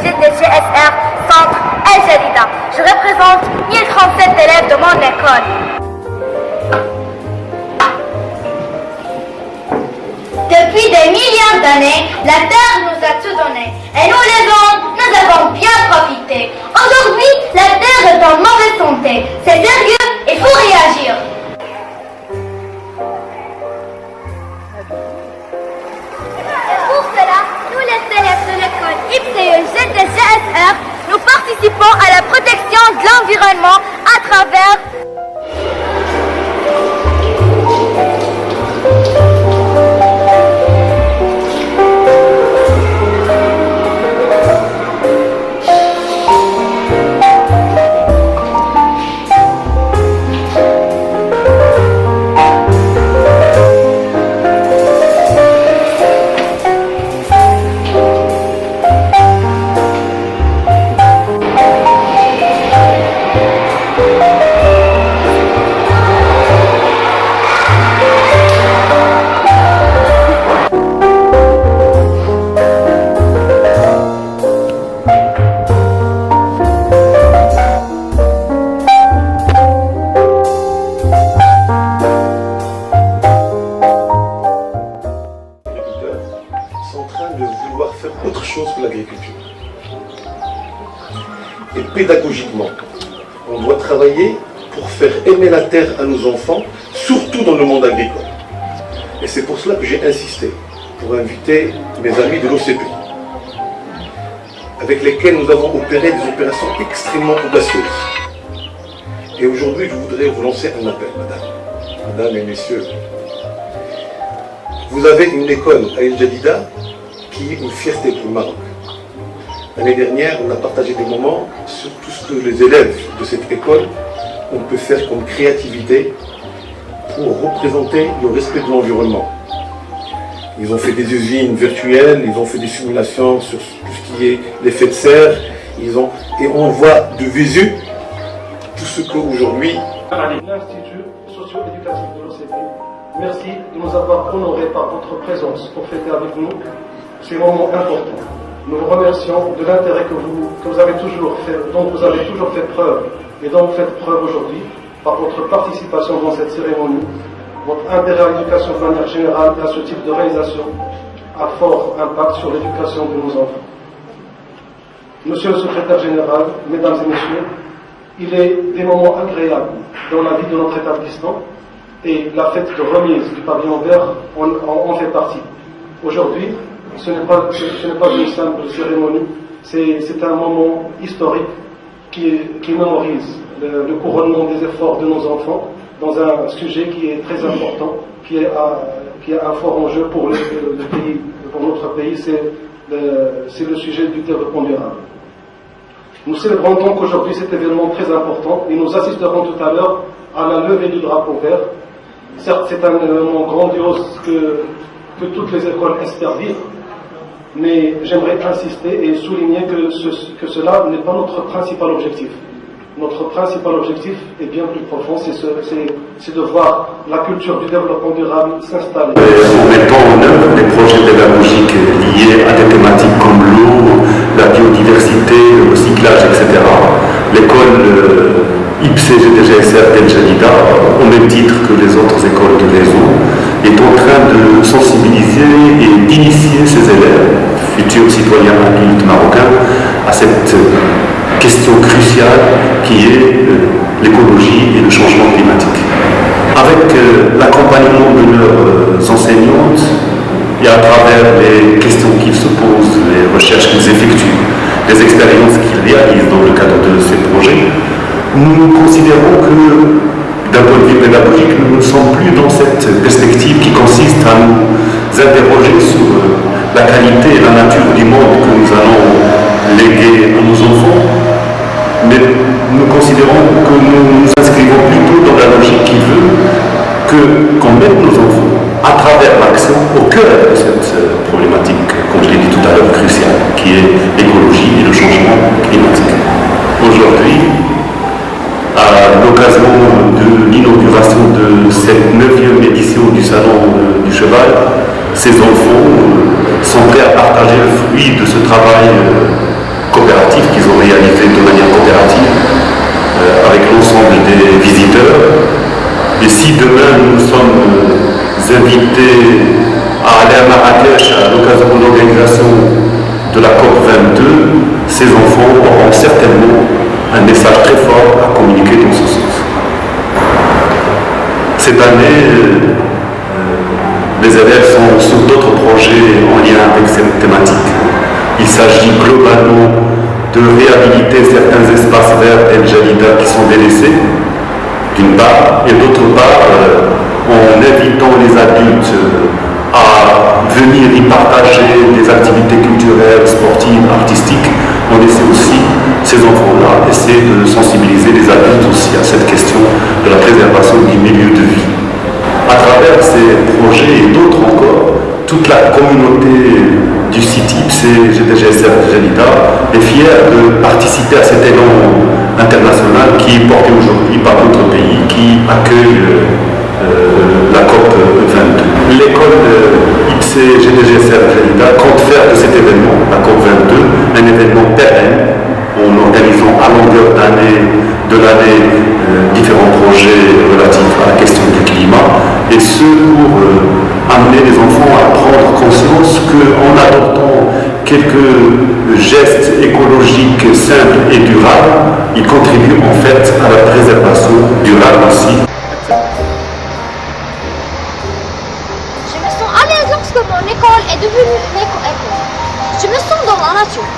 GDGSR Centre El Jadida. Je représente 1037 élèves de mon école. Depuis des millions d'années, la Terre nous a tout donné. Et nous avons bien profité. Aujourd'hui, la Terre est en mauvaise santé. C'est sérieux, il faut réagir. Pour cela, nous les élèves de l'école IPCE-GDGSR, nous participons à la protection de l'environnement à travers autre chose que l'agriculture. Et pédagogiquement, on doit travailler pour faire aimer la terre à nos enfants, surtout dans le monde agricole. Et c'est pour cela que j'ai insisté, pour inviter mes amis de l'OCP, avec lesquels nous avons opéré des opérations extrêmement audacieuses. Et aujourd'hui, je voudrais vous lancer un appel, mesdames et messieurs. Vous avez une école à El Jadida qui est une fierté pour le Maroc. L'année dernière, on a partagé des moments sur tout ce que les élèves de cette école on peut faire comme créativité pour représenter le respect de l'environnement. Ils ont fait des usines virtuelles, ils ont fait des simulations sur tout ce qui est l'effet de serre, et on voit de visu tout ce qu'aujourd'hui... L'Institut socio-éducatif de l'OCP, merci de nous avoir honorés par votre présence pour fêter avec nous ces moments importants. Nous vous remercions de l'intérêt que vous avez toujours fait, dont vous avez toujours fait preuve et dont vous faites preuve aujourd'hui par votre participation dans cette cérémonie. Votre intérêt à l'éducation de manière générale à ce type de réalisation a fort impact sur l'éducation de nos enfants. Monsieur le secrétaire général, mesdames et messieurs, il est des moments agréables dans la vie de notre établissement et la fête de remise du pavillon vert en fait partie. Aujourd'hui, ce n'est pas une simple cérémonie, c'est un moment historique qui mémorise le couronnement des efforts de nos enfants dans un sujet qui est très important, qui a un fort enjeu pour le pays, pour notre pays, c'est le sujet du développement durable. Nous célébrons donc aujourd'hui cet événement très important et nous assisterons tout à l'heure à la levée du drapeau vert. Certes, c'est un événement grandiose que toutes les écoles espèrent vivre, mais j'aimerais insister et souligner que cela n'est pas notre principal objectif. Notre principal objectif est bien plus profond, c'est de voir la culture du développement durable s'installer. En mettant en œuvre des projets pédagogiques liés à des thématiques comme l'eau, la biodiversité, le recyclage, etc., l'école IPSE GDGSR d'El Jadida, au même titre que les autres écoles du réseau, est en train de sensibiliser et d'initier ses élèves, futurs citoyens adultes marocains, à cette question cruciale qui est l'écologie et le changement climatique. Avec l'accompagnement de leurs enseignantes et à travers les questions qu'ils se posent, les recherches qu'ils effectuent, les expériences qu'ils réalisent dans le cadre de ces projets, nous considérons que d'un point de vue pédagogique, nous ne sommes plus dans cette perspective qui consiste à nous interroger sur la qualité et la nature du monde que nous allons léguer à nos enfants, mais nous considérons que nous nous inscrivons plutôt dans la logique qui veut qu'on mette nos enfants à travers l'action au cœur de cette problématique, comme je l'ai dit tout à l'heure, cruciale, qui est l'écologie et le changement climatique. Aujourd'hui, à l'occasion de l'inauguration de cette 9e édition du Salon du Cheval, ces enfants sont prêts à partager le fruit de ce travail coopératif qu'ils ont réalisé de manière coopérative avec l'ensemble des visiteurs. Et si demain nous sommes invités à aller à Marrakech à l'occasion de l'organisation de la COP 22, ces enfants auront certainement un message très fort à communiquer dans ce sens. Cette année, les élèves sont sur d'autres projets en lien avec cette thématique. Il s'agit globalement de réhabiliter certains espaces verts d'El Jadida qui sont délaissés, d'une part, et d'autre part, en invitant les adultes à venir y partager des activités culturelles, sportives, artistiques, on essaie aussi, ces enfants-là, essayer de sensibiliser les adultes aussi à cette question de la préservation du milieu de vie. À travers ces projets et d'autres encore, toute la communauté du site IPSE GDGSR Jadida est fière de participer à cet élan international qui est porté aujourd'hui par notre pays qui accueille la COP 22. L'école IPSE GDGSR Jadida compte faire de cet événement, la COP 22, un événement pérenne en organisant à longueur de l'année différents projets relatifs à la question du climat, et ce pour amener les enfants à prendre conscience qu'en adoptant quelques gestes écologiques simples et durables, ils contribuent en fait à la préservation durable aussi. Je me sens à l'aise lorsque mon école est devenue une école. Je me sens dans la nature.